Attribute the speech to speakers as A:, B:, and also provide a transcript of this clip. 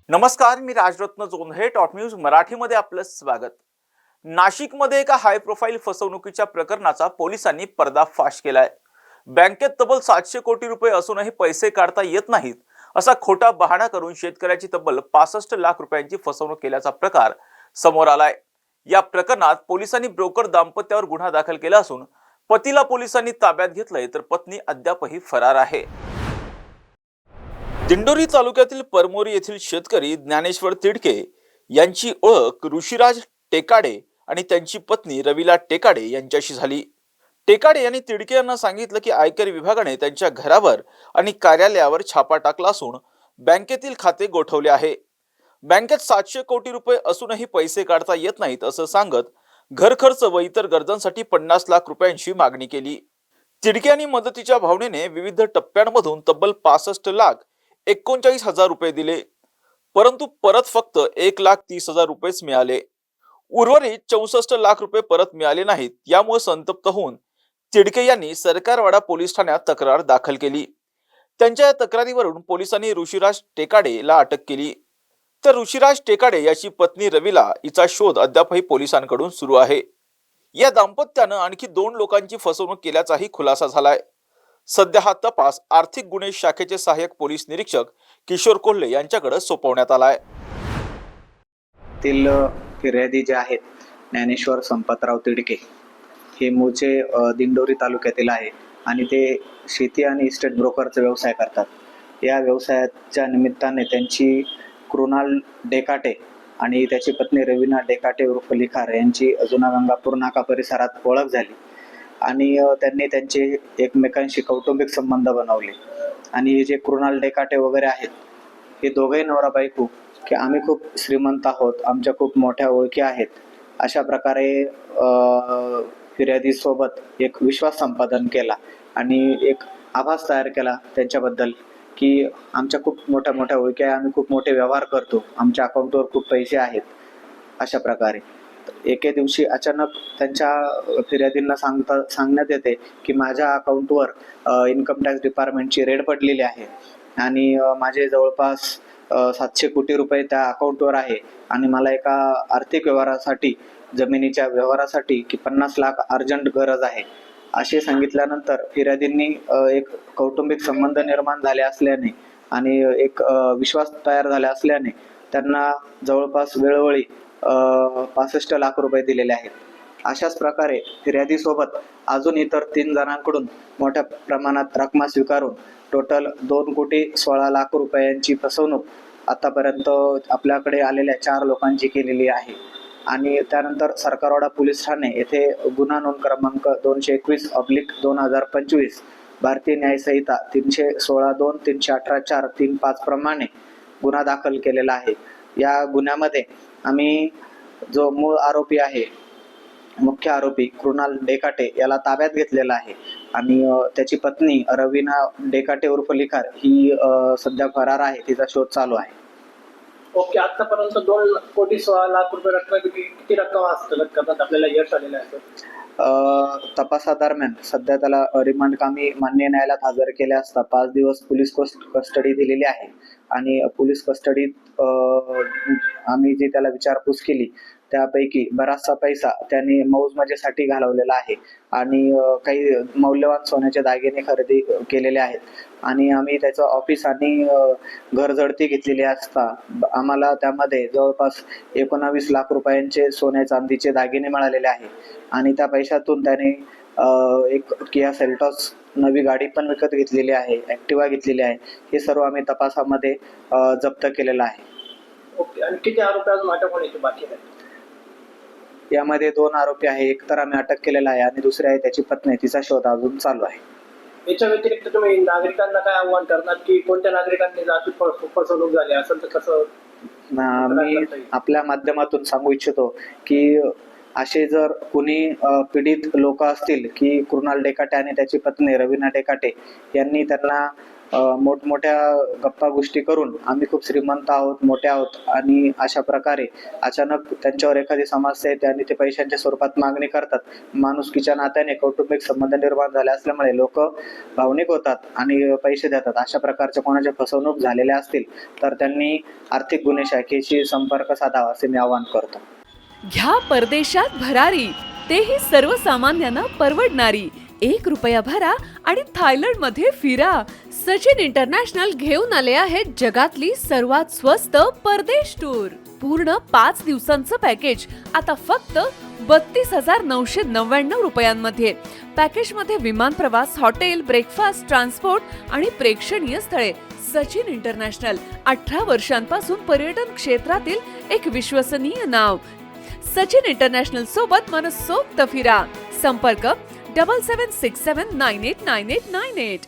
A: नमस्कार, मी Rajratna Jondhale. Top news मराठीमध्ये आपलं स्वागत. नाशिकमध्ये एका हाय प्रोफाईल फसवणुकीच्या प्रकरणाचा पोलिसांनी पर्दाफाश केलाय. बँकेत तब्बल 700 कोटी रुपये असूनही पैसे काढता येत नाहीत असा खोटा बहाणा करून शेतकऱ्याची तब्बल 65 लाख रुपयांची फसवणूक केल्याचा प्रकार समोर आलाय. या प्रकरणात पोलिसांनी ब्रोकर दाम्पत्यावर गुन्हा दाखल केला असून पतीला पोलिसांनी ताब्यात घेतलंय, तर पत्नी अद्यापही फरार आहे. दिंडोरी तालुक्यातील परमोरी येथील शेतकरी ज्ञानेश्वर तिडके यांची ओळख ऋषिराज टेकाडे आणि त्यांची पत्नी रविला टेकाडे यांच्याशी झाली. टेकाडे यांनी तिडके यांना सांगितलं की आयकर विभागाने त्यांच्या घरावर आणि कार्यालयावर छापा टाकला असून बँकेतील खाते गोठवले आहे. बँकेत 700 कोटी रुपये असूनही पैसे काढता येत नाहीत असं सांगत घर खर्च व इतर गरजांसाठी 50 लाख रुपयांची मागणी केली. तिडके यांनी मदतीच्या भावनेने विविध टप्प्यांमधून तब्बल 65,39,000 रुपये दिले, परंतु परत फक्त 1,30,000 रुपयेच मिळाले. उर्वरित 64 लाख रुपये परत मिळाले नाहीत. यामुळे संतप्त होऊन तिडके यांनी सरकारवाडा पोलीस ठाण्यात तक्रार दाखल केली. त्यांच्या या तक्रारीवरून पोलिसांनी ऋषिराज टेकाडेला अटक केली. तर ऋषिराज टेकाडे याची पत्नी रविला हिचा शोध अद्यापही पोलिसांकडून सुरू आहे. या दाम्पत्यानं आणखी 2 लोकांची फसवणूक केल्याचाही खुलासा झालाय. सध्या हा तपास आर्थिक गुन्हे शाखेचे सहाय्यक पोलीस निरीक्षक किशोर कोल्हे यांच्याकडे सोपवण्यात आलाय.
B: फिर्यादी जे आहेत ज्ञानेश्वर संपतराव तिडके हे मूळचे दिंडोरी तालुक्यातील आहे आणि ते शेती आणि इस्टेट ब्रोकरचा व्यवसाय करतात. या व्यवसायाच्या निमित्ताने त्यांची कृणाल डेकाटे आणि त्याची पत्नी रवीना डेकाटे उर्फ लिखार यांची जुना गंगापूर नाका परिसरात ओळख झाली आणि त्यांनी त्यांचे एकमेकांशी कौटुंबिक संबंध बनवले. आणि जे कृणाल डेकाटे वगैरे आहेत हे दोघेही नवरा बायको की आम्ही खूप श्रीमंत आहोत, आमच्या खूप मोठ्या ओळखी आहेत, अशा प्रकारे फिर्यादी सोबत एक विश्वास संपादन केला आणि एक आभास तयार केला त्यांच्याबद्दल की आमच्या खूप मोठ्या मोठ्या ओळखी आहे, आम्ही खूप मोठे व्यवहार करतो, आमच्या अकाउंटवर खूप पैसे आहेत. अशा प्रकारे एके दिवशी अचानक त्यांच्या फिर्यादींना सांगण्यात येते की माझ्या अकाउंटवर इन्कम टॅक्स डिपार्टमेंटची रेड पडलेली आहे आणि माझे जवळपास 700 कोटी रुपये त्या अकाउंटवर आहे आणि मला एका आर्थिक व्यवहारासाठी, जमिनीच्या व्यवहारासाठी की 50 लाख अर्जंट गरज आहे असे सांगितल्यानंतर फिर्यादींनी एक कौटुंबिक संबंध निर्माण झाले असल्याने आणि एक विश्वास तयार झाला असल्याने त्यांना जवळपास वेळोवेळी 65 लाख रुपये दिलेले आहेत. अशाच प्रकारे फिर्यादी सोबत अजून इतर 3 जणांकडून मोठ्या प्रमाणात रक्कम स्वीकारून टोटल 2,16,00,000 रुपयांची फसवणूक आतापर्यंत आपल्याकडे आलेल्या 4 लोकांची केलेली आहे. आणि त्यानंतर सरकारवाडा पोलीस ठाणे येथे गुन्हा नोंद क्रमांक 221/2025 भारतीय न्याय संहिता 316(2), 318(4), 3(5) प्रमाणे गुन्हा दाखल केलेला आहे. या गुन्ह्यामध्ये आम्ही जो मूळ आरोपी आहे, मुख्य आरोपी कृणाल डेकाटे याला ताब्यात घेतलेला आहे आणि त्याची पत्नी रवीना डेकाटे उर्फ लिखार ही सध्या फरार आहे. तिचा शोध चालू आहे.
C: ओके, आतापर्यंत 2,16,00,000 रुपये रक्कमेपैकी किती रक्कम हस्तगत करण्यात आपल्याला यश आलेलं आहे?
B: तपासादरम्यान सध्या त्याला रिमांड कामी मान्य न्यायालयात हजर केले असता 5 दिवस पोलीस कस्टडी दिलेली आहे आणि पोलीस कस्टडीत आम्ही जी त्याला विचारपूस केली त्यापैकी बराचसा पैसा त्याने मौज मजेसाठी घालवलेला आहे आणि काही मौल्यवान सोन्याचे दागिने खरेदी केलेले आहेत आणि आम्ही त्याचं ऑफिस आणि घर जडती घेतलेली असता आम्हाला त्यामध्ये जवळपास 19 लाख रुपयांचे सोन्या चांदीचे दागिने मिळालेले आहे आणि त्या पैशातून त्याने एक किया सेल्टॉस नवी गाडी पण विकत घेतलेली आहे, ॲक्टिवा घेतलेली आहे. हे सर्व आम्ही तपासामध्ये जप्त केलेलं आहे.
C: ओके, आणि किती आरोपी अजून अटक होण्याची बाकी आहे?
B: यामध्ये 2 आरोपी आहे, एक तर आम्ही अटक केलेला आहे आणि दुसरे आहे त्याची पत्नी, तिचा शोध अजून चालू आहे.
C: याच्या व्यतिरिक्त तुम्ही नागरिकांना काय आव्हान करणार की कोणत्या नागरिकांनी जाती फसवणूक झाली असेल तर कसं?
B: मी आपल्या माध्यमातून सांगू इच्छितो की असे जर कोणी पीडित लोक असतील की कृणाल डेकाटे आणि त्याची पत्नी रवीना डेकाटे यांनी त्यांना मोठमोठ्या गप्पा गोष्टी करून आम्ही खूप श्रीमंत आहोत, मोठे आहोत आणि अशा प्रकारे अचानक त्यांच्यावर एखादी समस्या येते आणि ते पैशांच्या स्वरूपात मागणी करतात. माणुसकीच्या नात्याने कौटुंबिक संबंध निर्माण झाले असल्यामुळे लोक भावनिक होतात आणि पैसे देतात. अशा प्रकारच्या कोणाच्या फसवणूक झालेल्या असतील तर त्यांनी आर्थिक गुन्हे शाखेशी संपर्क साधावा असे मी आवाहन करतो.
D: घ्या परदेशात भरारी, तेही सर्वसामान्यांना परवडणारी. 1 रुपया भरा आणि थायलंड मध्ये फिरा. सचिन इंटरनॅशनल घेऊन आले आहेत जगातली सर्वात स्वस्त परदेश टूर. पूर्ण 5 दिवसांचं पॅकेज आता फक्त 32,999 रुपयांमध्ये. पॅकेजमध्ये विमान प्रवास, हॉटेल, ब्रेकफास्ट, ट्रान्सपोर्ट आणि प्रेक्षणीय स्थळे. सचिन इंटरनॅशनल 18 वर्षांपासून पर्यटन क्षेत्रातील एक विश्वसनीय नाव. सचिन इंटरनॅशनल सोबत मनसोक्त फिरा. संपर्क 7767989898.